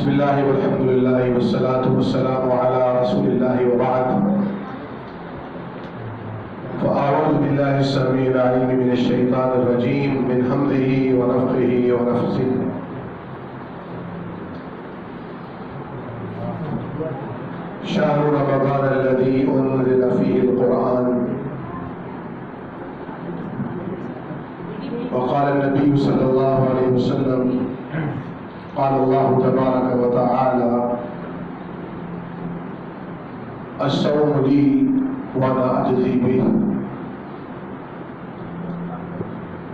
بسم اللہ والحمد للہ والصلاة والسلام علی رسول اللہ وبعد فأعوذ باللہ السمیع العلیم من الشیطان الرجیم من حمزه ونفخه ونفثه شهر رمضان الذي أنزل فيه القرآن وقال النبي صلى الله عليه وسلم قال الله تبارك وتعالى الصوم لي وانا اجزي به.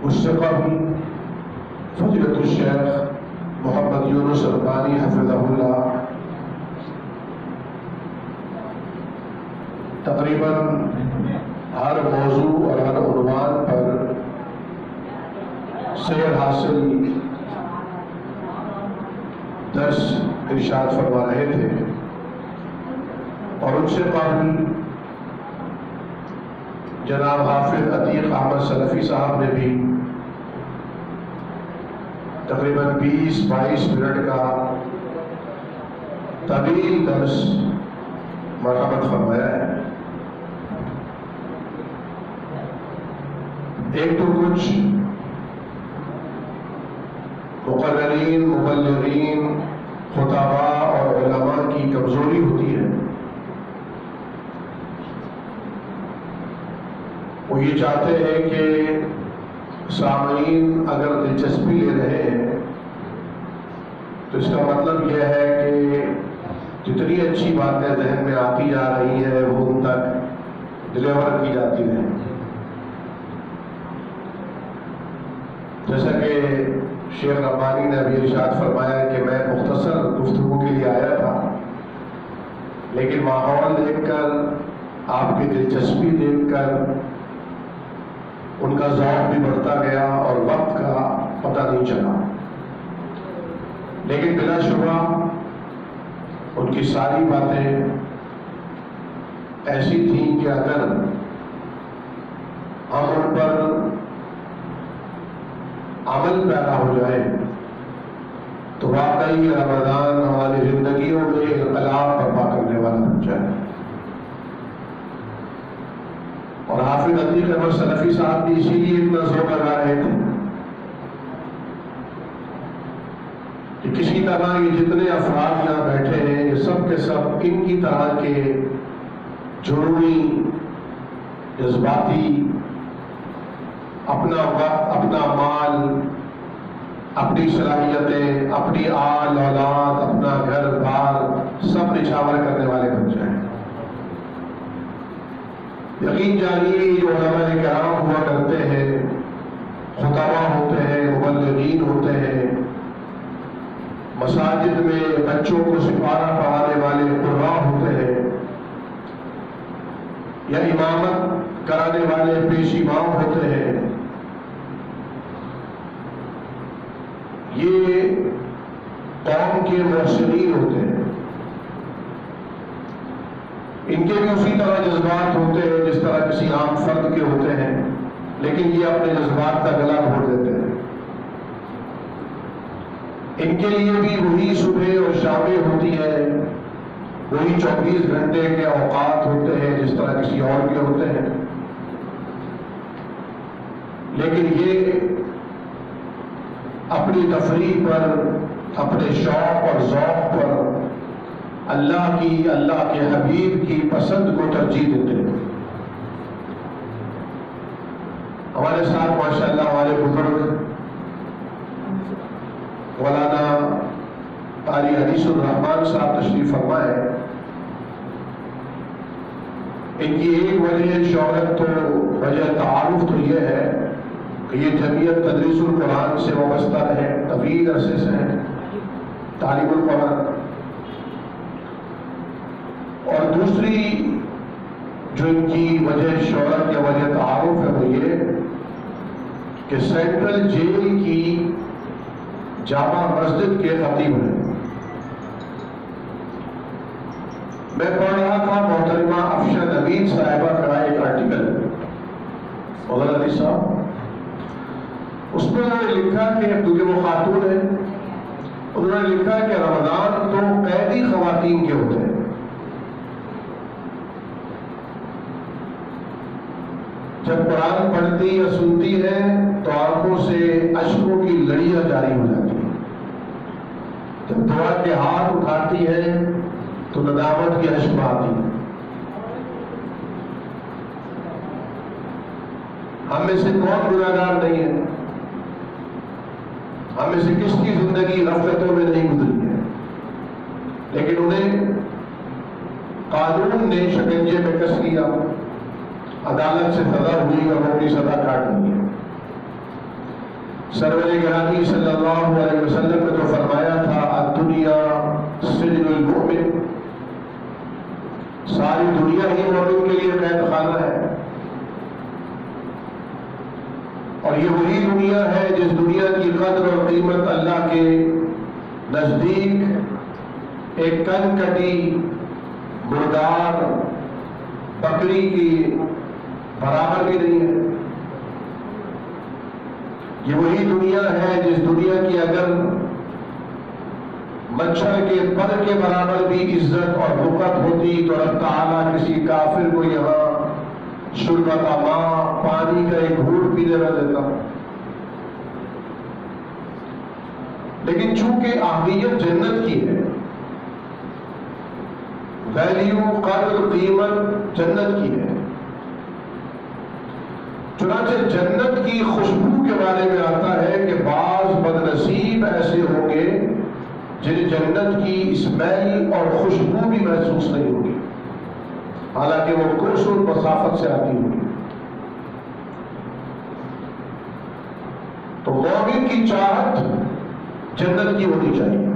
اس سے قبل فضیلت الشیخ محمد یونس ربانی حفظہ اللہ تقریباً ہر موضوع اور ہر عنوان پر سیر حاصل درس ارشاد فرما رہے تھے، اور ان سے قبل جناب حافظ عتیق احمد سلفی صاحب نے بھی تقریباً 20-22 منٹ کا طویل درس مرحمت فرمایا ہے. ایک تو کچھ مقررین، مبلغین، خطباء اور علماء کی کمزوری ہوتی ہے، وہ یہ چاہتے ہیں کہ سامعین اگر دلچسپی لے رہے ہیں تو اس کا مطلب یہ ہے کہ جتنی اچھی باتیں ذہن میں آتی جا رہی ہیں وہ ان تک ڈلیور کی جاتی ہیں. جیسا کہ شیخ ربانی نے ابھی ارشاد فرمایا کہ میں مختصر گفتگو کے لیے آیا تھا، لیکن ماحول دیکھ کر، آپ کی دلچسپی دیکھ کر ان کا ذوق بھی بڑھتا گیا اور وقت کا پتہ نہیں چلا. لیکن بلا شبہ ان کی ساری باتیں ایسی تھیں کہ اگر ہم ان پر عمل پیدا ہو جائے تو واقعی رمضان ہماری زندگیوں میں انقلاب برپا کرنے والا بن جائے. اور حافظ عتیق احمد سلفی صاحب بھی اسی لیے اتنا زور لگا رہے تھے کہ کسی طرح یہ جتنے افراد یہاں بیٹھے ہیں یہ سب کے سب ان کی طرح کے جرمی، جذباتی، اپنا وقت، اپنا مال، اپنی صلاحیتیں، اپنی آل اولاد، اپنا گھر بار سب نچھاور کرنے والے بن جائیں. یقین جانیے جو علماء کرام ہوا کرتے ہیں، خطباء ہوتے ہیں، مبلغین ہوتے ہیں، مساجد میں بچوں کو سپارہ پڑھانے والے قراء ہوتے ہیں، یا امامت کرانے والے پیش امام ہوتے ہیں، یہ قوم کے محسنین ہوتے ہیں. ان کے بھی اسی طرح جذبات ہوتے ہیں جس طرح کسی عام فرد کے ہوتے ہیں، لیکن یہ اپنے جذبات کا گلا گھونٹ دیتے ہیں. ان کے لیے بھی وہی صبح اور شامیں ہوتی ہے، وہی 24 گھنٹے کے اوقات ہوتے ہیں جس طرح کسی اور کے ہوتے ہیں، لیکن یہ اپنی تفریح پر، اپنے شوق اور ذوق پر اللہ کی، اللہ کے حبیب کی پسند کو ترجیح دیتے ہیں. ہمارے ساتھ ماشاءاللہ ہمارے بزرگ مولانا قاری انیس الرحمان صاحب تشریف فرما ہے. ان کی ایک وجہ شہرت تو، وجہ تعارف تو یہ ہے کہ یہ جمعیت تدریس القرآن سے وابستہ ہے، طویل عرصے سے ہے، تعلیم القرآن. اور دوسری جو ان کی وجہ شہرت یا وجہ تعارف ہے وہ یہ کہ سینٹرل جیل کی جامع مسجد کے خطیب ہیں. میں پڑھ رہا تھا محترمہ افشا نوید صاحبہ کا ایک آرٹیکل، مولانا علی صاحب، اس میں انہوں نے لکھا کہ کیونکہ وہ خاتون ہے انہوں نے لکھا کہ رمضان تو قیدی خواتین کے ہوتے ہیں. جب قرآن پڑھتی یا سنتی ہے تو آنکھوں سے اشکوں کی لڑیاں جاری ہو جاتی ہیں. جب دعا کے ہاتھ اٹھاتی ہے تو ندامت کی اشک آتی ہے. ہم میں سے کون گناہگار نہیں ہے؟ ہم میں سے کس کی زندگی غفلتوں میں نہیں گزری ہے؟ لیکن انہیں قانون نے شکنجے میں کس لیا، عدالت سے سزا ہوئی اور وہ اپنی سزا کاٹ لی ہے. سرور گرامی صلی اللہ علیہ وسلم نے تو فرمایا تھا الدنیا سجن المؤمن، ساری دنیا ہی مومن کے لیے قید خانہ ہے. اور یہ وہی دنیا ہے جس دنیا کی قدر اور قیمت اللہ کے نزدیک ایک کن کٹی مردار بکری کی برابر بھی نہیں ہے. یہ وہی دنیا ہے جس دنیا کی اگر مچھر کے پر کے برابر بھی عزت اور رقت ہوتی تو رب تعالیٰ کسی کافر کو یہاں شربت ماء، پانی کا ایک گھونٹ پینے نہ دیتا. لیکن چونکہ اہمیت جنت کی ہے، ویلیو قدر قیمت جنت کی ہے، چنانچہ جنت کی خوشبو کے بارے میں آتا ہے کہ بعض بدنصیب ایسے ہوں گے جنہیں جنت کی اسمیل اور خوشبو بھی محسوس نہیں ہوگی، حالانکہ وہ کوسوں مسافت سے آتی ہوگی. تو مومن کی چاہت جنت کی ہونی چاہیے.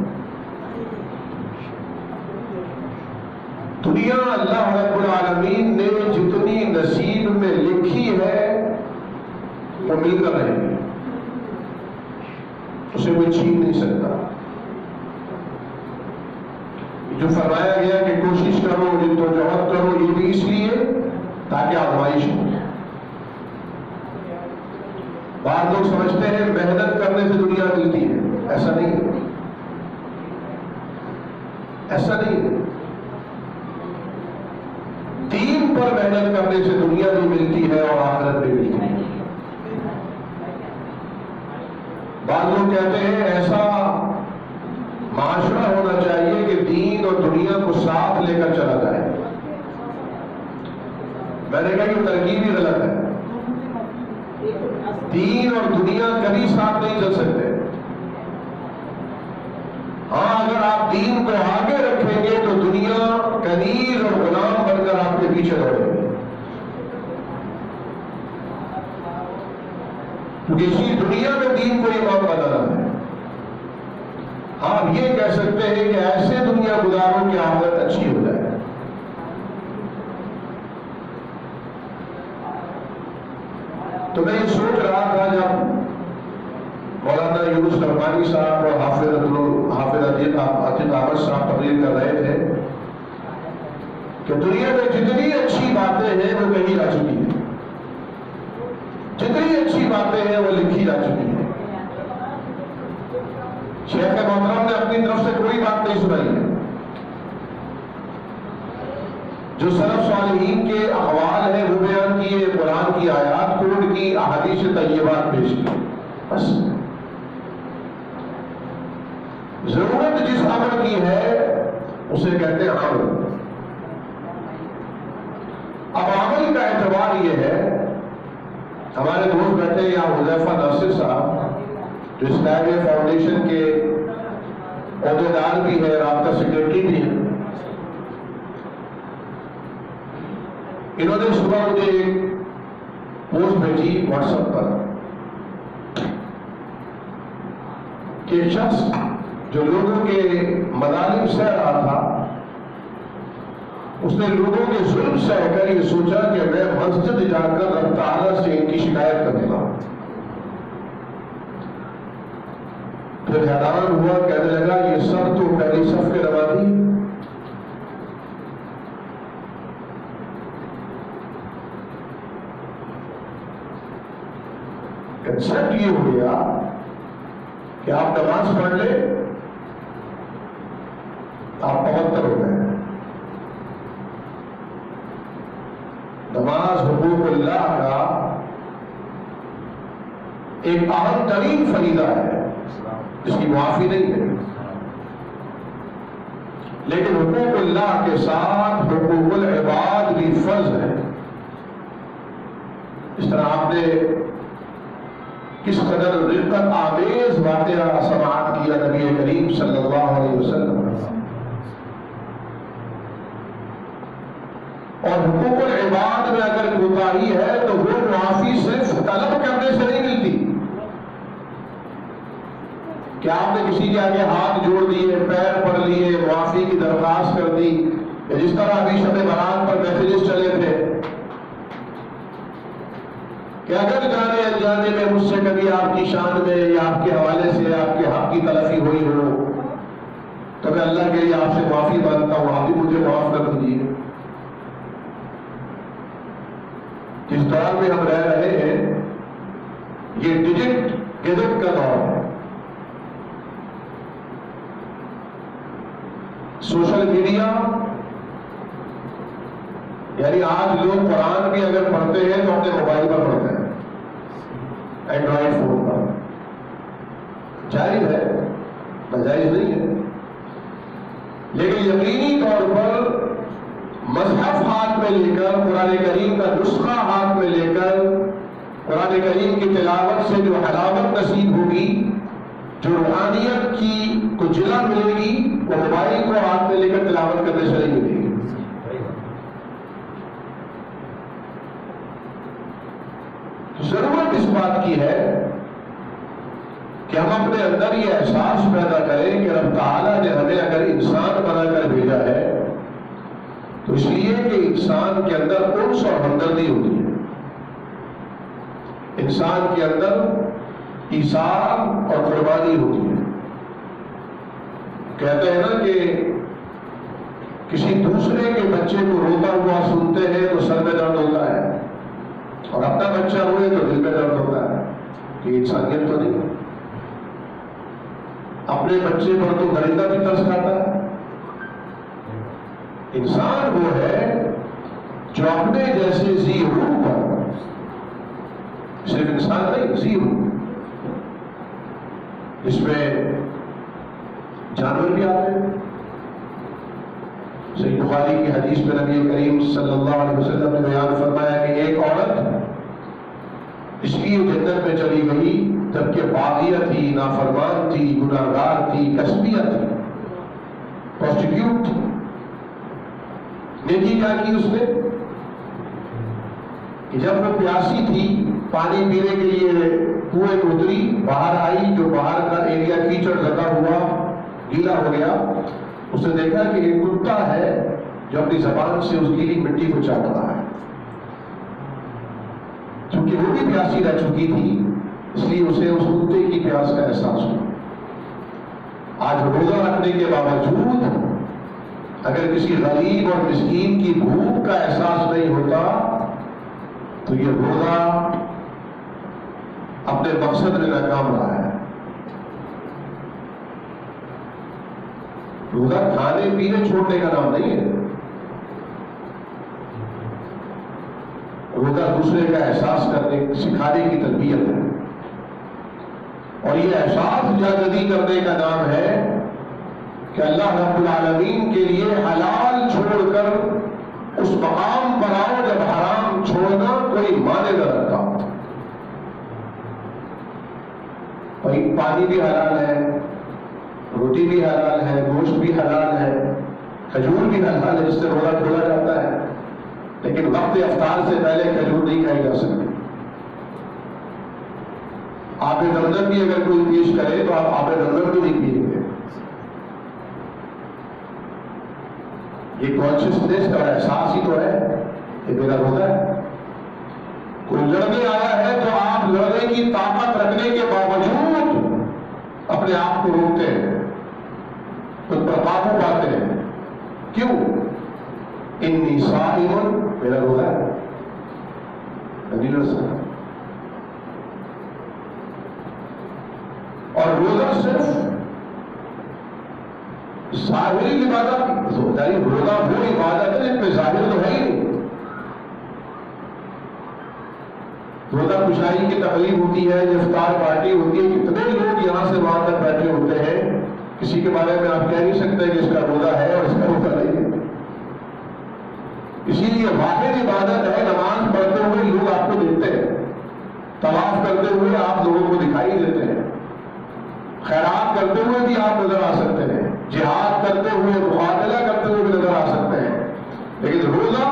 دنیا اللہ رب العالمین نے جتنی نصیب میں لکھی ہے وہ مل کر رہے گی، اسے کوئی چھین نہیں سکتا. جو فرمایا گیا کہ کوشش کرو، جدوجہد کرو، یہ بھی اس لیے تاکہ آزمائش ہو. بعض لوگ سمجھتے ہیں محنت کرنے سے دنیا ملتی ہے، ایسا نہیں ہے، ایسا نہیں ہے. دین پر محنت کرنے سے دنیا بھی ملتی ہے اور آخرت بھی ملتی ہے. بعض لوگ کہتے ہیں ایسا معاشرہ ہونا چاہیے کہ دین اور دنیا کو ساتھ لے کر چلا جائے. میں نے کہا کہ ترکیب ہی غلط ہے. دین اور دنیا کبھی ساتھ نہیں چل سکتے. ہاں اگر آپ دین کو آگے رکھیں گے تو دنیا کنیز اور غلام بن کر آپ کے پیچھے دوڑے گی، کیونکہ اسی دنیا میں دین کو امام بنانا ہے. آپ یہ کہہ سکتے ہیں کہ ایسے دنیا گزارو کہ آخرت اچھی ہو جائے. تو میں یہ سوچ رہا تھا جب مولانا یونس رحمانی صاحب اور حافظ عتیق احمد صاحب تقریر کر رہے تھے کہ دنیا میں جتنی اچھی باتیں ہیں وہ کہی جا چکی ہیں، جتنی اچھی باتیں ہیں وہ لکھی جا چکی ہیں. شیخ محترم نے اپنی طرف سے کوئی بات نہیں سنائی ہے. جو سلف صالحین کے اقوال ہیں وہ بیان کیے، قرآن کی آیات کوٹ کی، احادیث طیبات پیش کی. بس ضرورت جس عمل کی ہے اسے کہتے ہیں عمل. اب عمل کا اعتبار یہ ہے، ہمارے دوست بیٹھے یہاں حذیفہ ناصر صاحب جو اسلامیہ فاؤنڈیشن کے عہدیدار بھی ہے، رابطہ سیکرٹری بھی ہیں. انہوں نے صبح مجھے ایک پوسٹ بھیجی واٹس ایپ پر کہ ایک شخص جو لوگوں کے مظالم سہ رہا تھا، اس نے لوگوں کے ظلم سہ کر یہ سوچا کہ میں مسجد جا کر رب تعالیٰ سے ان کی شکایت کروں گا. پھر حیران ہوا، کہنے لگا یہ سب تو پہلی صف کے نمازی. کنسپٹ یہ ہو گیا کہ آپ نماز پڑھ لیں آپ 75 ہو گئے. نماز حقوق اللہ کا ایک اہم ترین فریضہ ہے جس کی معافی نہیں ہے. لیکن حقوق اللہ کے ساتھ حقوق العباد بھی فرض ہے. اس طرح آپ نے کس قدر رفقت آمیز واقعہ سماعت کیا نبی کریم صلی اللہ علیہ وسلم. اور حقوق العباد میں اگر کوتاہی ہے تو وہ معافی صرف طلب کرنے سے نہیں ملتی کہ آپ نے کسی کے آگے ہاتھ جوڑ دیے، پیر پڑ لیے، معافی کی درخواست کر دی. جس طرح ابھی شب برات پر میسیجز چلے تھے کہ اگر جانے انجانے میں مجھ سے کبھی آپ کی شان میں یا آپ کے حوالے سے آپ کے حق کی تلفی ہوئی ہو تو میں اللہ کے لیے آپ سے معافی مانگتا ہوں، آپ بھی مجھے معاف کر دیجیے. جس دور میں ہم رہ رہے ہیں یہ گیجٹ کا دور ہے. سوشل میڈیا، یعنی آج لوگ قرآن بھی اگر پڑھتے ہیں تو اپنے موبائل پر پڑھتے ہیں، اینڈرائڈ فون پر. جائز ہے، ناجائز نہیں ہے، لیکن یقینی طور پر مصحف ہاتھ میں لے کر، قرآن کریم کا نسخہ ہاتھ میں لے کر قرآن کریم کی تلاوت سے جو حلاوت نصیب ہوگی، جو روحانیت کی کو جلا ملے گی، وہ موبائل کو ہاتھ میں لے کر تلاوت کرنے سے نہیں ملے گی. ضرورت اس بات کی ہے کہ ہم اپنے اندر یہ احساس پیدا کریں کہ رب تعالیٰ نے ہمیں اگر انسان بنا کر بھیجا ہے تو اس لیے کہ انسان کے اندر انس اور ہمدردی ہوتی ہے، انسان کے اندر ایثار اور قربانی ہوتی ہے. کہتے ہیں نا کہ کسی دوسرے کے بچے کو روتا ہوا سنتے ہیں تو سر میں درد ہوتا ہے، اور اپنا بچہ ہوئے تو دل میں درد ہوتا ہے. یہ انسانیت تو نہیں. اپنے بچے پر تو درندہ بھی ترس کھاتا ہے. انسان وہ ہے جو اپنے جیسے ذی روح پر، صرف انسان نہیں، ذی روح، اس میں جانور بھی آتے ہیں. صحیح بخاری کی حدیث میں نبی کریم صلی اللہ علیہ وسلم نے بیان فرمایا کہ ایک عورت اس لیے جنت میں چلی گئی جبکہ باغیہ تھی، نافرمان تھی، گناہگار تھی، کسبیہ تھی، پروسٹیٹیوٹ تھی. نیکی کیا کی اس نے کہ جب وہ پیاسی تھی، پانی پینے کے لیے کنویں میں اتری، باہر آئی، جو باہر کا ایریا کیچڑ لگا ہوا گیلا ہو گیا، اس نے دیکھا کہ ایک کتا ہے جو اپنی زبان سے اس گیلی مٹی کو چاٹ رہا ہے. چونکہ وہ بھی پیاسی رہ چکی تھی اس لیے اسے اس کتے کی پیاس کا احساس ہوا. آج روزہ رکھنے کے باوجود اگر کسی غریب اور مسکین کی بھوک کا احساس نہیں ہوتا تو یہ روزہ اپنے مقصد میں ناکام رہا ہے. روزہ کھانے پینے چھوڑنے کا نام نہیں ہے. روزہ دوسرے کا احساس کرنے سکھانے کی تربیت ہے، اور یہ احساس جاگزی کرنے کا نام ہے کہ اللہ رب العالمین کے لیے حلال چھوڑ کر اس مقام پر آؤ جب حرام چھوڑنا کوئی معنی نہ رکھتا. پانی بھی حلال ہے، روٹی بھی حلال ہے، گوشت بھی حلال ہے، کھجور بھی حلال ہے جس سے روزہ کھولا جاتا ہے، لیکن وقت افطار سے پہلے کھجور نہیں کھائی جا سکتی. آب زمزم بھی اگر کوئی پیش کرے تو آپ آب زمزم بھی نہیں پیئیں گے. یہ کانشیسنیس کا احساس ہی تو ہے کہ میرا روزہ ہے. کوئی لڑنے آیا ہے تو آپ لڑنے کی طاقت رکھنے کے باوجود اپنے آپ کو روکتے ہیں، خود پر قابو پاتے ہیں. کیوں؟ انی صائم، میرا روزہ ہے، میں نہیں لڑ سکتا. اور روزہ صرف ظاہری عبادت یعنی روزہ وہ عبادت ہے جن پہ ظاہر تو ہے ہی نہیں. روزہ کشائی کی تقریب ہوتی ہے، افطار پارٹی ہوتی ہے، کتنے لوگ یہاں سے وہاں تک بیٹھے ہوتے ہیں، کسی کے بارے میں آپ کہہ نہیں سکتے کہ اس کا روزہ ہے اور اس کا روزہ نہیں ہے. اسی لیے واحد عبادت ہے نماز پڑھتے ہوئے لوگ آپ کو دیکھتے ہیں، طواف کرتے ہوئے آپ لوگوں کو دکھائی دیتے ہیں، خیرات کرتے ہوئے بھی آپ نظر آ سکتے ہیں، جہاد کرتے ہوئے مقاتلہ کرتے ہوئے بھی نظر آ سکتے ہیں، لیکن روزہ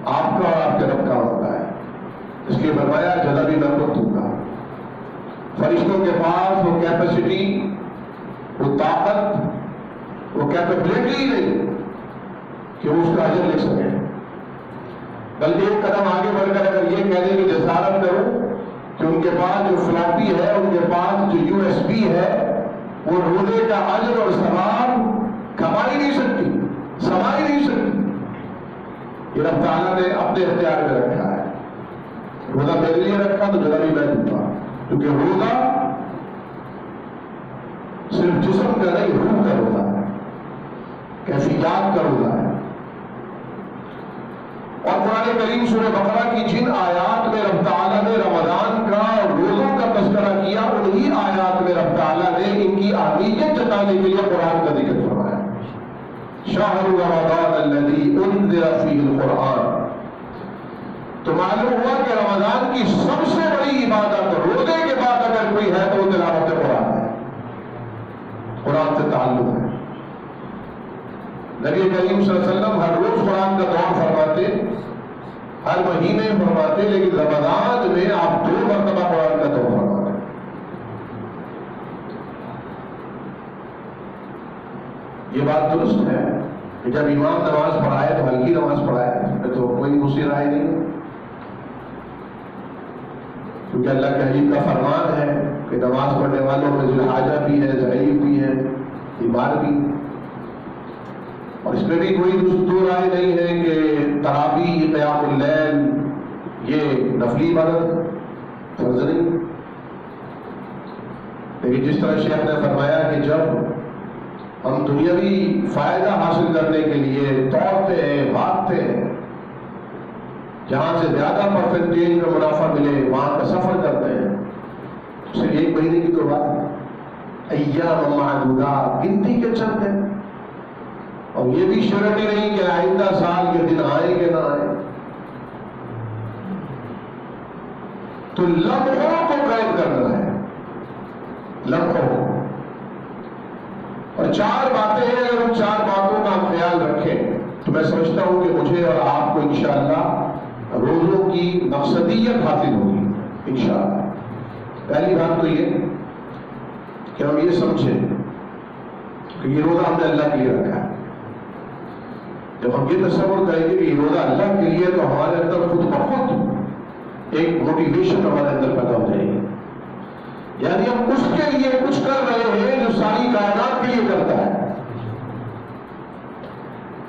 آپ کا اور آپ کے رب کا ہوتا ہے. اس لیے فرمایا جزا بھی میں خود دوں گا. فرشتوں کے پاس وہ کیپیسٹی، وہ طاقت، وہ کیپیبلٹی ہی نہیں کہ وہ اس کا اجر لے سکے. بلکہ ایک قدم آگے بڑھ کر اگر یہ کہہ دیں کہ جسارت کروں کہ ان کے پاس جو فلاپی ہے، ان کے پاس جو USB ہے، وہ روزے کا اجر اور ثواب کما ہی نہیں سکتی، سما ہی نہیں سکتی. یہ رب تعالیٰ نے اپنے اختیار میں رکھا ہے. روزہ میرے لیے رکھا تو جزا بھی میں دوں گا، کیونکہ روزہ صرف جسم کا نہیں، روح کا روزہ ہے، کیفیات کا روزہ ہے. اور قرآن کریم سورہ بقرہ کی جن آیات میں رب تعالیٰ نے رمضان کا اور روزوں کا تذکرہ کیا، انہی آیات میں رب تعالیٰ نے ان کی اہمیت جتانے کے لیے قرآن کا ذکر فرمایا. شہر رمضان الذی انذر فیہ القرآن. تو معلوم ہوا کہ رمضان کی سب سے بڑی عبادت روزے کے بعد اگر کوئی ہے تو وہ تلاوت قرآن ہے، قرآن سے تعلق ہے. نبی کریم صلی اللہ علیہ وسلم ہر روز قرآن کا دور فرماتے، ہر مہینے فرماتے، لیکن رمضان میں آپ 2 مرتبہ قرآن کا دور فرماتے. یہ بات درست ہے کہ جب امام نماز پڑھائے تو ہلکی نماز پڑھائے، تو کوئی دوسری رائے نہیں، کیونکہ اللہ کے حبیب کا فرمان ہے کہ نماز پڑھنے والوں میں ذو الحاجہ بھی ہے، ضعیف بھی ہے، بیمار بھی. اور اس میں بھی کوئی دو رائے نہیں ہے کہ تراویح، قیام اللیل یہ نفلی عبادت، فرض نہیں. لیکن جس طرح شیخ نے فرمایا کہ جب ہم دنیاوی فائدہ حاصل کرنے کے لیے دوڑتے ہیں، بھاگتے ہیں، جہاں سے زیادہ پرسنٹیج میں منافع ملے وہاں کا سفر کرتے ہیں، تو صرف 1 مہینے کی تو بات ہے، ایام معدودات، گنتی کے چند ہیں، اور یہ بھی شرط ہی نہیں کہ آئندہ سال کے دن آئیں کہ نہ آئیں. تو لمحوں کو قید کرنا ہے، لمحوں. اور 4 باتیں ہیں، اگر ہم 4 باتوں کا خیال رکھیں تو میں سمجھتا ہوں کہ مجھے اور آپ کو انشاءاللہ روزوں کی مقصدیت حاصل ہوگی انشاءاللہ. پہلی بات تو یہ کہ ہم یہ سمجھیں کہ یہ روزہ ہم نے اللہ کے لیے رکھا ہے. جب ہم یہ تصور کریں گے کہ یہ روزہ اللہ کے لیے، تو ہمارے اندر خود بخود ایک موٹیویشن ہمارے اندر پیدا ہو جائے گی. یعنی ہم اس کے لیے کچھ کر رہے ہیں جو ساری کائنات کے لیے کرتا ہے.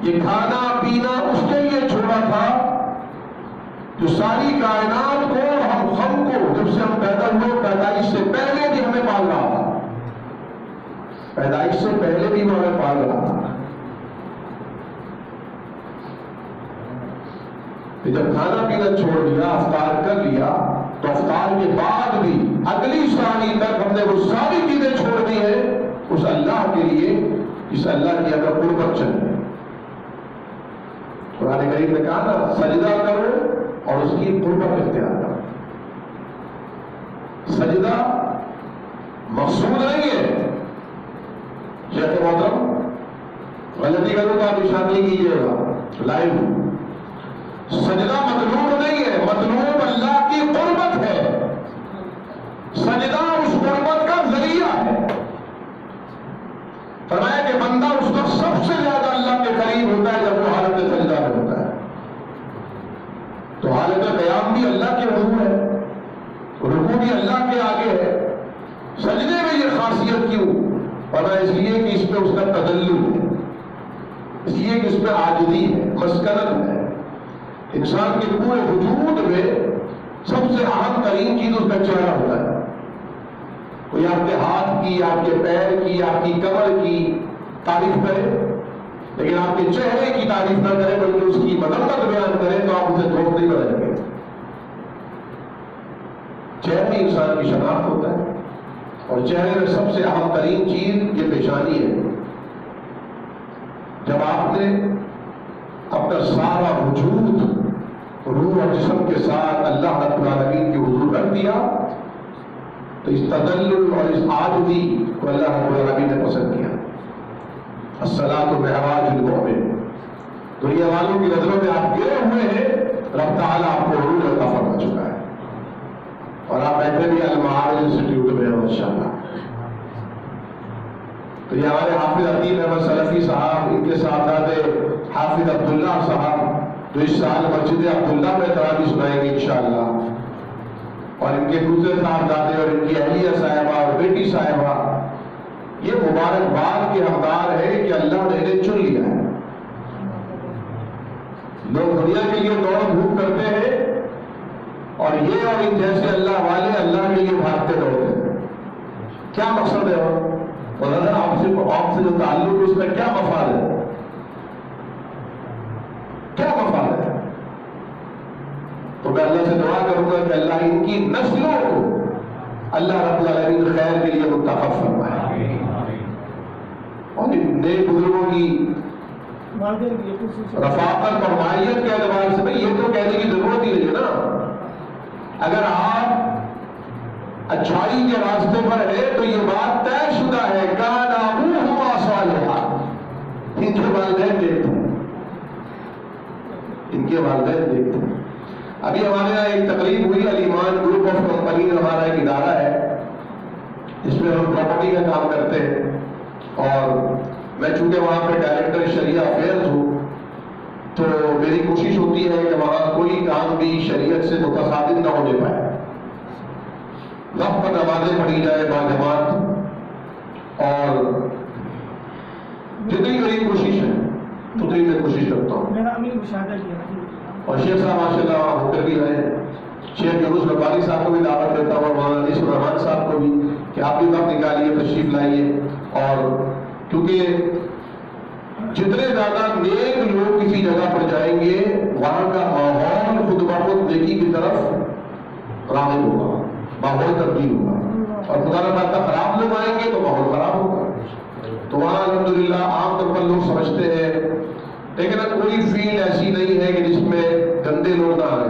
یہ کھانا پینا اس کے لیے چھوڑا تھا جو ساری کائنات کو، ہم کو جب سے ہم پیدا ہوئے، پیدائش سے پہلے بھی ہمیں پال رہا تھا، پیدائش سے پہلے بھی وہ ہمیں پال رہا تھا. جب کھانا پینا چھوڑ دیا، افطار کر لیا، تو افطار کے بعد بھی اگلی ثانی تک ہم نے وہ ساری چیزیں چھوڑ دی ہیں اس اللہ کے لیے جس اللہ کی اگر قربت چاہیے. قرآن کریم نے کہا نا، سجدہ کرو اور اس کی قربت اختیار کرو. سجدہ مقصود نہیں ہے. شیخ محترم غلطی کروں تو آپ اشارہ نہیں کیجیے گا لائیو. سجدہ مطلوب نہیں ہے، مطلوب اللہ کی قربت ہے. سجدہ اس قربت کا ذریعہ ہے. فرمایا کہ بندہ اس وقت سب سے زیادہ اللہ کے قریب ہوتا ہے جب وہ حالت سجدہ میں ہوتا ہے. تو حالت قیام بھی اللہ کے حضور ہے، رکوع بھی اللہ کے آگے ہے. سجدے میں یہ خاصیت کیوں؟ فرمایا اس لیے کہ اس میں اس کا تذلل ہے، اس لیے کہ اس میں عاجزی ہے، مسکنت ہے. انسان کے پورے وجود میں سب سے اہم ترین چیز اس کا چہرہ ہوتا ہے. کوئی آپ کے ہاتھ کی، آپ کے پیر کی، آپ کی کمر کی، تعریف کرے، لیکن آپ کے چہرے کی تعریف نہ کرے بلکہ اس کی مذمت بیان کرے تو آپ اسے دوست نہیں بنائیں گے۔ چہرے انسان کی شناخت ہوتا ہے، اور چہرے میں سب سے اہم ترین چیز یہ پیشانی ہے۔ جب آپ نے اپنا سارا وجود روح اور جسم کے ساتھ اللہ رب العالمین کے حضور رکھ دیا تو اس تذلل اور اس عاجزی کو اللہ رب العالمین نے پسند کیا۔ الصلاۃ معراج المؤمن، دنیا والوں کی نظروں میں آپ گرے ہوئے ہیں، رب تعالیٰ آپ کو عروج عطا فرما چکا ہے، اور آپ بیٹھے بھی المعارج انسٹیٹیوٹ میں ہیں ماشاءاللہ۔ تو یہ ہمارے حافظ عتیق احمد سلفی صاحب، ان کے صاحبزادے حافظ عبداللہ صاحب جو اس سال مسجد عبداللہ میں تراویح سنائیں گے انشاءاللہ، اور ان کے دوسرے صاحبزادے اور ان کی اہلیہ صاحبہ اور بیٹی صاحبہ، یہ مبارکباد کے حقدار ہے کہ اللہ نے انہیں چن لیا ہے۔ لوگ دنیا کے لیے دوڑ دھوپ کرتے ہیں، اور یہ اور ان جیسے اللہ والے اللہ کے لیے بھاگتے دوڑتے ہیں۔ کیا مقصد ہے؟ اور آپ سے جو تعلق ہے اس کا کیا مفاد ہے؟ کیا مفاد ہے؟ تو میں اللہ سے دعا کروں گا کہ اللہ ان کی نسلوں کو اللہ رب العالمین خیر کے لیے منتخب فرمائے، اور ان نئے بزرگوں کی رفاقت اور معیت کے اعتبار سے بھائی یہ تو کہنے کی ضرورت ہی نہیں ہے نا۔ اگر آپ اچھائی کے راستے پر ہے تو یہ بات طے شدہ ہے، کان ابوہما صالحا، ان کے والدین دیکھتے ہیں، ان کے والدین دیکھتے ہیں۔ ابھی ہمارے یہاں ایک تقریب ہوئی، الایمان گروپ آف کمپنی ہمارا ایک ادارہ ہے جس میں ہم پراپرٹی کا کام کرتے ہیں، اور میں چونکہ وہاں پہ ڈائریکٹر شریعہ افیئرز ہوں تو میری کوشش ہوتی ہے کہ وہاں کوئی کام بھی شریعت سے متصادم نہ ہونے پائے، وقت پر نمازیں پڑھی جائے باجماعت، اور جتنی میری کوشش ہے اتنی میں کوشش کرتا ہوں۔ اور شیخ صاحب ماشاءاللہ وہاں ہو کر بھی رہے، شیخ یونس ربانی صاحب کو بھی دعوت دیتا ہوں، اور مولانا انیس الرحمان صاحب کو بھی کہ آپ بھی وقت نکالیے، تشریف لائیے، اور کیونکہ جتنے زیادہ نیک لوگ کسی جگہ پر جائیں گے وہاں کا ماحول خود بخود نیکی کی طرف راغب ہوگا، ماحول تبدیل ہوگا، اور خدا نہ خواستہ خراب لوگ آئیں گے تو ماحول خراب ہوگا۔ تو وہاں الحمدللہ عام طور پر لوگ سمجھتے ہیں، لیکن کوئی فیلڈ ایسی نہیں ہے کہ جس میں گندے لوگ نہ آئے۔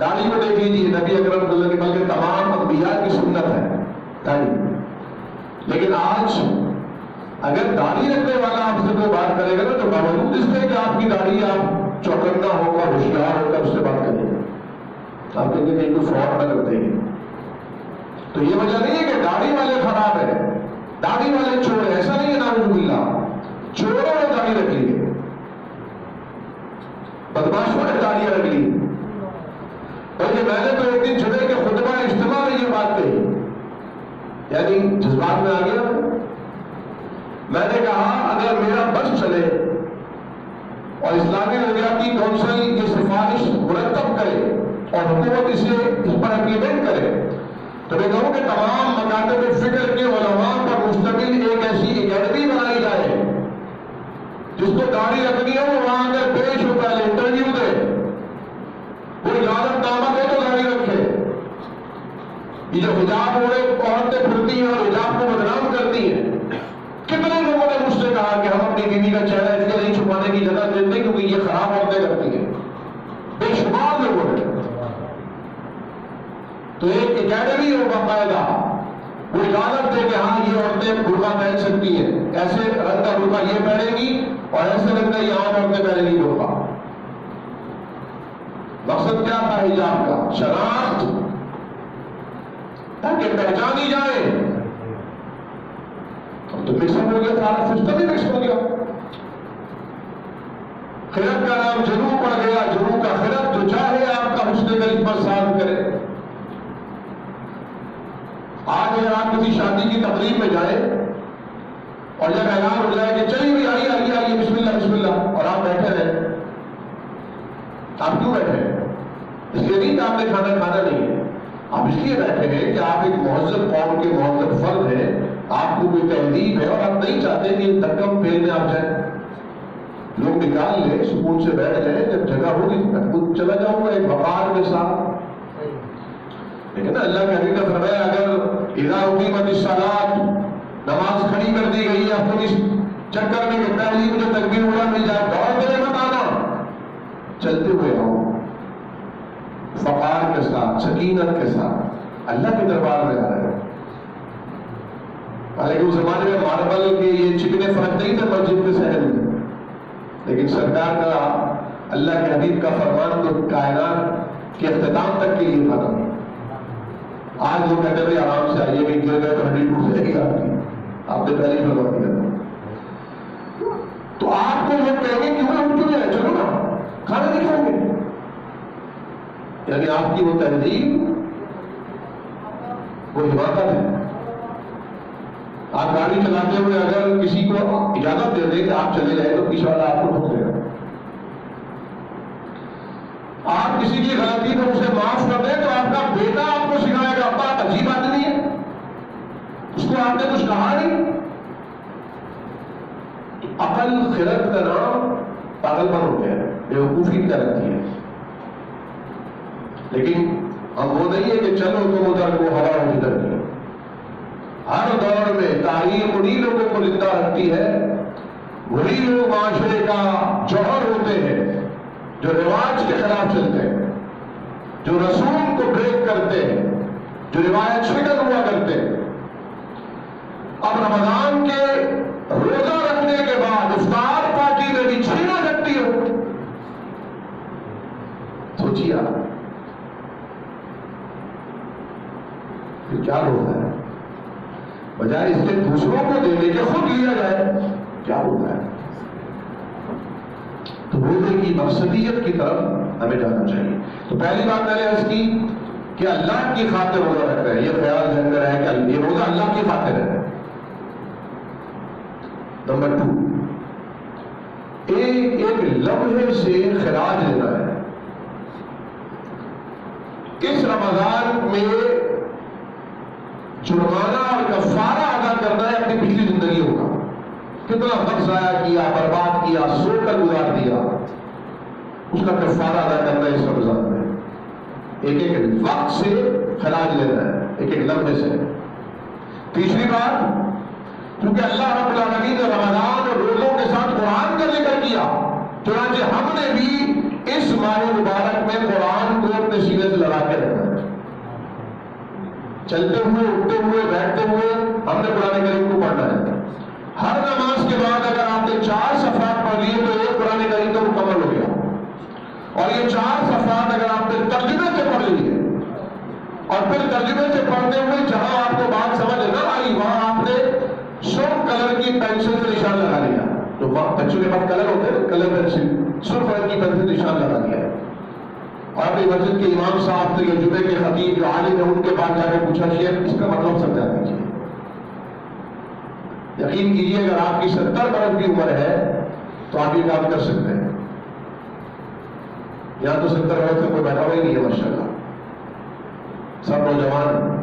داڑھی کو دیکھ لیجیے، نبی اکرم صلی اللہ علیہ وسلم کے تمام انبیاء کی سنت ہے داڑھی، لیکن آج اگر داڑھی رکھنے والا آپ سے کوئی بات کرے گا نا تو باوجود اس کے کہ آپ کی داڑھی آپ چوکنا ہوگا، ہوشیار ہوگا، اس سے بات کریں گے، آپ کہیں گے کہ کوئی فراڈ نہ کرتے ہیں۔ تو یہ وجہ نہیں ہے کہ داڑھی والے خراب ہے، داڑھی والے چور ہے، ایسا نہیں ہے، نعوذ باللہ، چوروں نے داڑھی رکھ لی، بدماشوں نے داڑیاں رکھ لی۔ اور یہ میں نے تو ایک دن جمعے کے خطبہ اجتماع میں یہ بات کہی، یعنی جذبات میں آ گیا، میں نے کہا اگر میرا بس چلے اور اسلامی نظریاتی کونسل یہ سفارش مرتب کرے اور حکومت اسے اس پر امپلیمنٹ کرے تو میں کہوں کہ تمام مکاتب فکر کے علماء پر مشتمل ایک ایسی اکیڈمی بنائی جائے جس کو داڑھی رکھنی ہو وہ وہاں اگر پیش ہو، پہلے انٹرویو دے، وہ اجازت نامہ دے تو داڑھی رکھے۔ یہ جو حجاب اوڑے عورتیں پھرتی ہیں اور حجاب کو بدنام کرتی ہیں، کتنے لوگوں نے مجھ سے کہا کہ ہم اپنی بیوی کا چہرہ اس لیے نہیں چھپانے کی جگہ دیتے کیونکہ یہ خراب عورتیں کرتی ہیں، بے شمار لوگوں نے۔ تو ایک اکیڈمی ہو باقاعدہ، وہ اجازت دے کہ ہاں یہ عورتیں برقع پہن سکتی ہیں، ایسے رنگ کا برقع یہ پہنے گی اور ایسے رنگ کا یہ عام عورتیں پہنے گی برقع۔ مقصد کیا تھا حجاب کا؟ شناخت، تاکہ پہچانی جائے۔ تو مکس اپ ہو گیا، سارا سسٹم ہی مکس ہو گیا۔ خرد کا نام جنو پڑ گیا، جنو کا خرد، جو چاہے آپ کا حسن غریب پر ساتھ کرے۔ آج اگر آپ کسی شادی کی تقریب میں جائیں اور جب اعلان ہو جائے کہ چلیے بھی آئیے آئیے آئیے بسم اللہ بسم اللہ، اور آپ بیٹھے رہیں، آپ کیوں بیٹھے ہیں؟ اس لیے نہیں کہ آپ نے کھانا کھانا نہیں ہے، آپ اس لیے بیٹھے ہیں کہ آپ ایک مہذب قوم کے مہذب فرد ہیں، آپ کو کوئی تہذیب ہے اور آپ نہیں چاہتے کہ دھکم پھیل میں آپ جائیں، لوگ نکال لیں، سکون سے بیٹھ جائیں، جب جگہ ہوگی میں خود چلا جاؤں گا ایک وقار کے ساتھ. لیکن اللہ کے حبیب نے فرمایا اگر اذا اقیمت الصلاۃ، نماز کھڑی کر دی گئی ہے، اپنی اس چکر میں کہ پہلی مجھے تکبیر اولا مل جائے، دوڑتے مت آنا، چلتے ہوئے آؤ فقار کے ساتھ، سکینت کے ساتھ، اللہ کے دربار میں آ رہے ہیں. حالانکہ اس زمانے میں ماربل کے یہ چکنے فرق نہیں تھے مسجد کے صحن میں، لیکن سرکار کا اللہ کے حبیب کا فرمان تو کائنات کے اختتام تک کے لیے تھا. آج لوگ کہتے ہیں آرام سے آئیے، بھی گر گئے تو ہڈی ٹوٹ جائے گی آپ کی، آپ نے پہلے ہی فرما دیا تھا. تو آپ کو لوگ کہیں گے کیوں اٹھ کیوں جائے، چلو نا کھانا نہیں کھاؤ گے. یعنی آپ کی وہ تہذیب، وہ حماقت ہے. آپ گاڑی چلاتے ہوئے اگر کسی کو اجازت دے دیں کہ آپ چلے جائیں تو پیچھے والا آپ کو ٹھوک دے گا. آپ کسی کی غلطی کو اسے معاف کر دیں تو آپ کا بیٹا آپ کو سکھائے گا ابا عجیب آدمی ہے، اس کو آپ نے کچھ کہا نہیں. تو عقل خرد کا نام پاگل پن ہو گیا ہے، بیوقوفی کا رکھتی ہے. لیکن ہم وہ نہیں ہے کہ چلو تم ادھر کو ہوا ہو جدھر کی. ہر دور میں تاریخ انہی لوگوں کو زندہ رکھتی ہے، وہی لوگ معاشرے کا جوہر ہوتے ہیں جو رواج کے خلاف چلتے ہیں، جو رسول کو بریک کرتے ہیں، جو روایت شکل ہوا کرتے ہیں. اب رمضان کے روزہ رکھنے کے بعد افطار پارٹی میں بھی چھینا جھٹتی ہو، سوچیے آپ پھر کیا ہوتا ہے. بجائے اس کے دوسروں کو دینے کے خود لیا جائے، کیا ہوتا ہے. تو روزے کی مقصدیت کی طرف ہمیں جانا چاہیے. تو پہلی بات میں نے عرض کی کہ اللہ کی خاطر روزہ رکھ رہے ہیں، یہ خیال ذہن میں رہے کہ یہ روزہ اللہ کی خاطر ہے. نمبر 2، ایک لمحے سے خراج لینا ہے. اس رمضان میں جرمانہ اور کفارہ ادا کرنا ہے اپنی پچھلی زندگیوں کا. کتنا وقت ضائع کیا، برباد کیا، سو کر گزار دیا، اس کا کفارہ ادا کرنا ہے اس رمضان میں. ایک ایک وقت سے خراج لینا ہے، ایک ایک لمحے سے. تیسری بات، کیونکہ اللہ رب العالمین نے رمضان اور روزوں کے ساتھ قرآن کا ذکر کیا، چنانچہ ہم نے بھی اس ماہ مبارک میں قرآن کو اپنے سینے سے لگا کے رکھنا ہے. چلتے ہوئے، اٹھتے ہوئے، بیٹھتے ہوئے ہم نے قرآن کریم کو پڑھنا ہے. ہر نماز کے بعد اگر آپ نے 4 صفحات پڑھ لیے تو ایک قرآن کریم تو مکمل ہو گیا. اور یہ 4 صفحات اگر آپ نے ترجمے سے پڑھ لیے اور پھر ترجمے سے پڑھتے ہوئے جہاں آپ کو بات سمجھ نہ آئی وہاں آپ نے سرخ کلر کی پینسل سے نشان لگا لیا. جو بچوں کے پاس کلر ہوتے ہیں کلر پینسل، سرخ کلر کی پینسل نشان لگا دیا. اور اپنی مسجد کے امام صاحب سے، جمعے کے خطیب جو عالم ہے ان کے پاس جا کے پوچھا شیخ اس کا مطلب سمجھا دیجیے. یقین کیجیے اگر آپ کی 70 برس کی عمر ہے تو آپ یہ کام کر سکتے ہیں. یہاں تو 70 برس سے کوئی بیٹھا ہوا ہی نہیں ہے ماشاءاللہ. سب نوجوان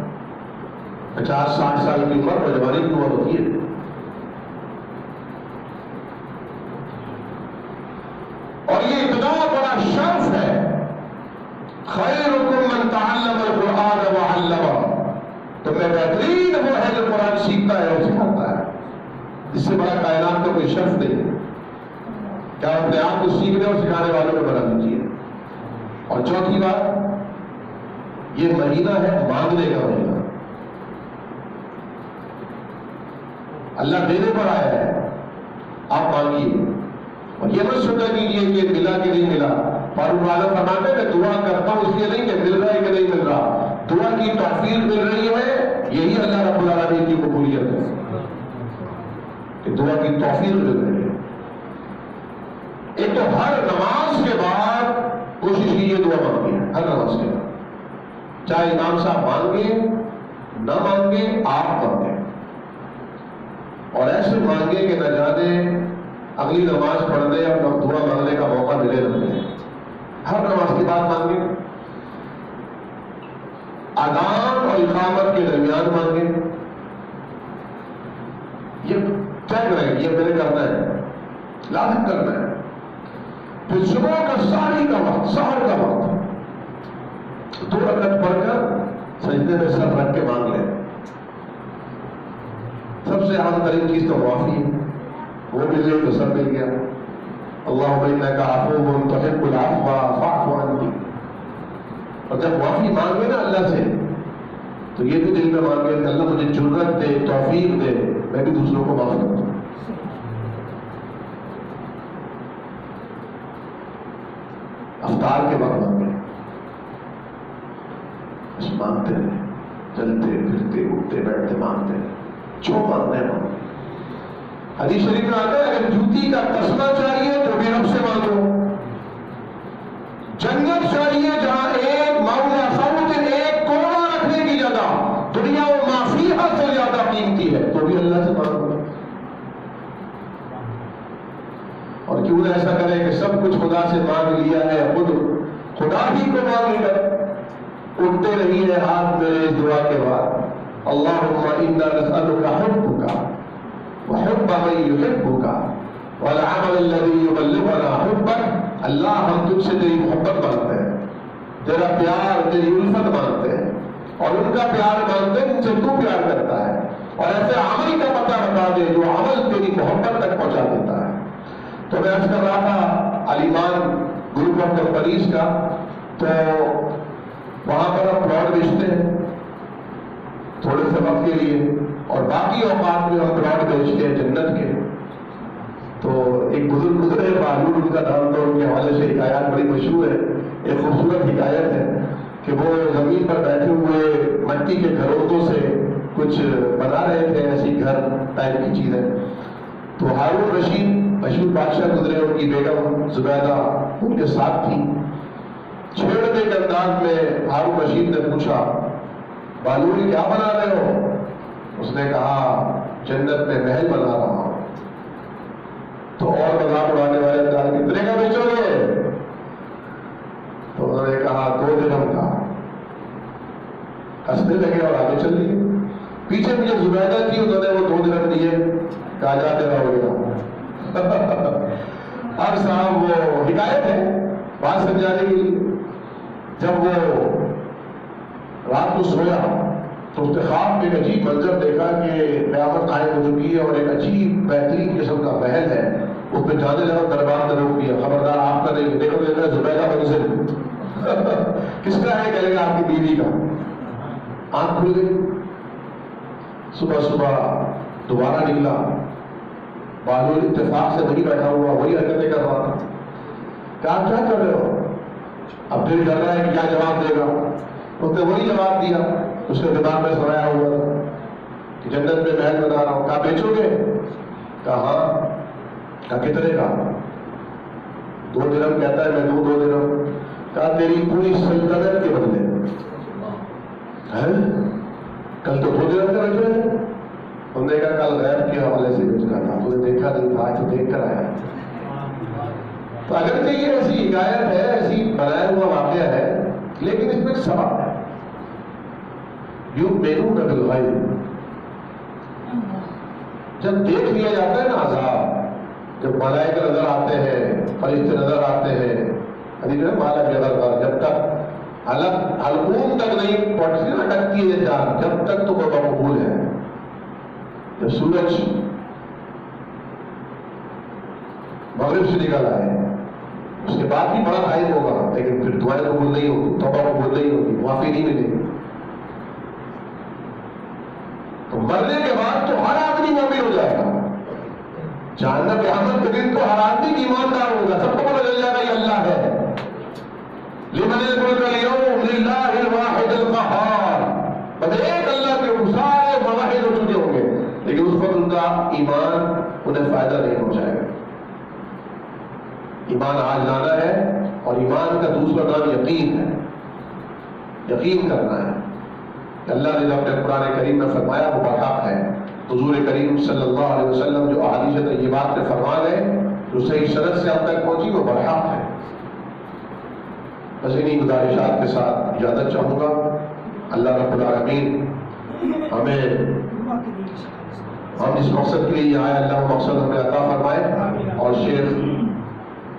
50-60 سال کی عمر نوجوانی کی عمر ہوتی ہے. اور یہ اتنا بڑا شرف ہے، خیرکم من تعلم القرآن وعلمہ. تو میں بہترین وہ ہے جو قرآن سیکھتا ہے اور سکھاتا ہے. اس سے بڑا کائنات کا کوئی شرف نہیں ہے. کیا اپنے آپ کو سیکھنے اور سکھانے والوں کو بنا دیجیے. اور چوتھی بات، یہ مہینہ ہے مانگنے کا مہینہ. اللہ دینے پر آیا ہے، آپ مانگیے. اور یہ مت سوچا کیجیے کہ ملا کہ نہیں ملا. فاروق اعظم فرماتے ہیں میں دعا کرتا ہوں اس لیے نہیں کہ مل رہا ہے کہ نہیں مل رہا، دعا کی توفیق مل رہی ہے، یہی اللہ رب العالمین کی قبولیت ہے کہ دعا کی توفیق مل رہی ہے. ایک تو ہر نماز کے بعد کوشش کیجیے دعا مانگیے، ہر نماز کے بعد، چاہے امام صاحب مانگے نہ مانگے آپ مانگے. اور ایسے مانگے کہ نہ جانے اگلی نماز پڑھنے اور دعا مانگنے کا موقع ملے نہ ملے. ہر نماز کی بات مانگے، اذان اور اقامت کے درمیان مانگے، ہے کہ یہ میں نے کرنا ہے، لازم کرنا ہے. پھر صبح کا سحری کا وقت، سحر کا وقت 2 رکعت پڑھ کر سجدے میں سر رکھ کے مانگ لیں. سب سے عام ترین چیز تو معافی ہے، وہ مل گئی تو سب مل گیا. اللہم انک عفو تحب العفو فاعف عنی. اور جب معافی مانگے نا اللہ سے تو یہ بھی دل میں مانگے کہ اللہ مجھے جرأت دے، توفیق دے، میں بھی دوسروں کو معاف کر دوں. افطار کے وقت مانگے، بس مانگتے رہے، چلتے پھرتے اٹھتے بیٹھتے مانگتے رہے، جو مانگنا ہے مانگے. حدیث شریف میں آتا ہے اگر جوتی کا تسمہ چاہیے تو بھی رب سے مانگو. جنت چاہیے جہاں ایک موضع صوت، ایک کونا رکھنے کی جگہ دنیا و ما فیہا سے زیادہ قیمتی ہے، تو بھی اللہ سے مانگو. اور کیوں نہ ایسا کرے کہ سب کچھ خدا سے مانگ لیا ہے، خود خدا ہی کو مانگ لے کر اٹھتے رہیے ہاتھ میرے اس دعا کے بعد. اللہم انا نسألک حبک وحب من يحبك والعمل الذي يبلغنا حبك. اللہ ہم تجھ سے تیری محبت مانگتے ہیں، تیرا پیار، تیری الفت مانگتے ہیں، اور ان کا پیار مانگتے ہیں جن سے تو پیار کرتا ہے، اور ایسے عمل کا پتہ بتا دے جو عمل تیری محبت تک پہنچا دیتا ہے. تو میں عرض کر رہا تھا علیمان گروپ آف کمپنیز کا، تو وہاں پر ہم پلاٹ بیچتے ہیں تھوڑے سے وقت کے لیے، اور باقی اوقات میں ہم پلاٹ بیچتے ہیں جنت کے. تو ایک بزرگ گزرے بہلول، ان کا نام تو ان کے حوالے سے حکایات بڑی مشہور ہے. ایک خوبصورت حکایت ہے کہ وہ زمین پر بیٹھے ہوئے مٹی کے گھروندوں سے کچھ بنا رہے تھے، ایسی گھر ٹائپ کی چیزیں. تو ہارون رشید مشہور بادشاہ گزرے، ان کی بیگم زبیدہ ان کے ساتھ تھی. چھیڑنے کے انداز میں ہارون رشید نے پوچھا بہلول کیا بنا رہے ہو؟ اس نے کہا جنت میں محل بنا رہا ہوں. تو اور مذاق اڑانے والے نے کہا کتنے کا بیچو گے؟ تو انہوں نے کہا 2 درہم کا. ہنسنے لگے اور آگے چل دیے. پیچھے مجھے زبیدہ تھی، انہوں نے وہ 2 درہم دیے، کہا جا تیرا ہو گیا. اب صاحب وہ حکایت ہے بات سمجھانے کے لیے. جب وہ رات کو سویا تو اس نے خواب میں ایک عجیب منظر دیکھا کہ قیامت قائم ہو چکی ہے اور ایک عجیب بہترین قسم کا محل ہے. اس پہ جانے لگا، دربار نے روک دیا، خبردار آپ کا نہیں. دیکھو دیکھا زبیدہ منزل کس کا ہے؟ کہے گا آپ کی بیوی کا. آنکھ کھل گئی. صبح صبح دوبارہ نکلا، بہلول اتفاق سے وہی بیٹھا ہوا، وہی حرکتیں کر رہا تھا. کہا کیا کر رہے ہو؟ اب دل ڈر رہا ہے کہ کیا جواب دے گا. اس نے وہی جواب دیا اس کے دماغ میں سمایا ہوا تھا کہ جنت میں محل بنا رہا ہوں. کہا بیچو گے؟ کہا ہاں. کہا کتنے کا؟ 2 درہم. کہتا ہے میں 2 درہم. کہا تیری پوری سلطنت کے بدلے. کل تو 2 درہم کا بیچ رہے ہیں. انہوں نے کہا کل غیب کے حوالے سے بیچ رہا تھا، تو نے دیکھا نہیں تھا، آج تو دیکھ کر آیا. تو اگرچہ یہ ایسی حکایت ہے، ایسی بنایا ہوا واقعہ ہے، لیکن اس میں ایک سبب ہے. یؤمنون بالغیب، جب دیکھ لیا جاتا ہے نا عذاب، جب ملائکہ نظر آتے ہیں، فرشتے نظر آتے ہیں، حدیث میں مالا بغیر، جب تک حلقوم تک نہیں پہنچتی نا ڈکتی ہے جان، جب تک تو وہ مقبول ہے. جب سورج مغرب سے نکل آئے اس کے بعد بھی بڑا خائف ہوگا، لیکن پھر دعائیں قبول نہیں ہوگی، توبہ قبول نہیں ہوگی، معافی نہیں ملے گی. تو مرنے کے بعد تو ہر آدمی مومن ہو جائے گا. جہنم قیامت کے دن تو ہر آدمی ایماندار ہوگا، سب کو پتہ چل جائے گا یہ اللہ ہے. لمن الملک اليوم للہ الواحد القہار، بس ایک اللہ کے سارے مواحد ہو چکے ہوں گے، لیکن اس وقت ان کا ایمان انہیں فائدہ نہیں پہنچائے گا. ایمان آج لانا ہے، اور ایمان کا دوسرا نام یقین ہے. یقین کرنا ہے کہ اللہ نے اپنے قرآن کریم میں فرمایا وہ برحق ہے. حضور کریم صلی اللہ علیہ وسلم جو احادیث طیبات میں فرما گئے، جو صحیح سند سے ہم تک پہنچی، وہ برحق ہے. بس انہیں گزارشات کے ساتھ اجازت چاہوں گا. اللہ رب العالمین ہمیں ہم جس مقصد کے لیے یہ آئے اللہ وہ مقصد ہمیں عطا فرمائے. اور شیخ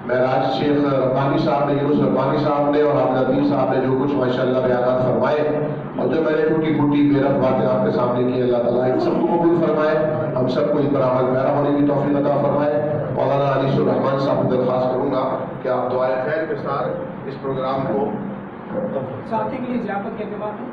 معراج شیخ ربانی صاحب نے یونس ربانی صاحب نے اور عبد العزیز صاحب نے جو کچھ ماشاءاللہ بیانات فرمائے اور جو میں نے ٹوٹی پھوٹی بے ربط باتیں آپ کے سامنے کی اللہ تعالیٰ ان سب کو قبول فرمائے. ہم سب کو ان پر عمل پیرا ہونے کی توفیق عطا فرمائے. مولانا انیس الرحمان صاحب کو درخواست کروں گا کہ آپ دعائے خیر کے ساتھ اس پروگرام کو ساتھی کے لیے ضیافت کے اعتبار میں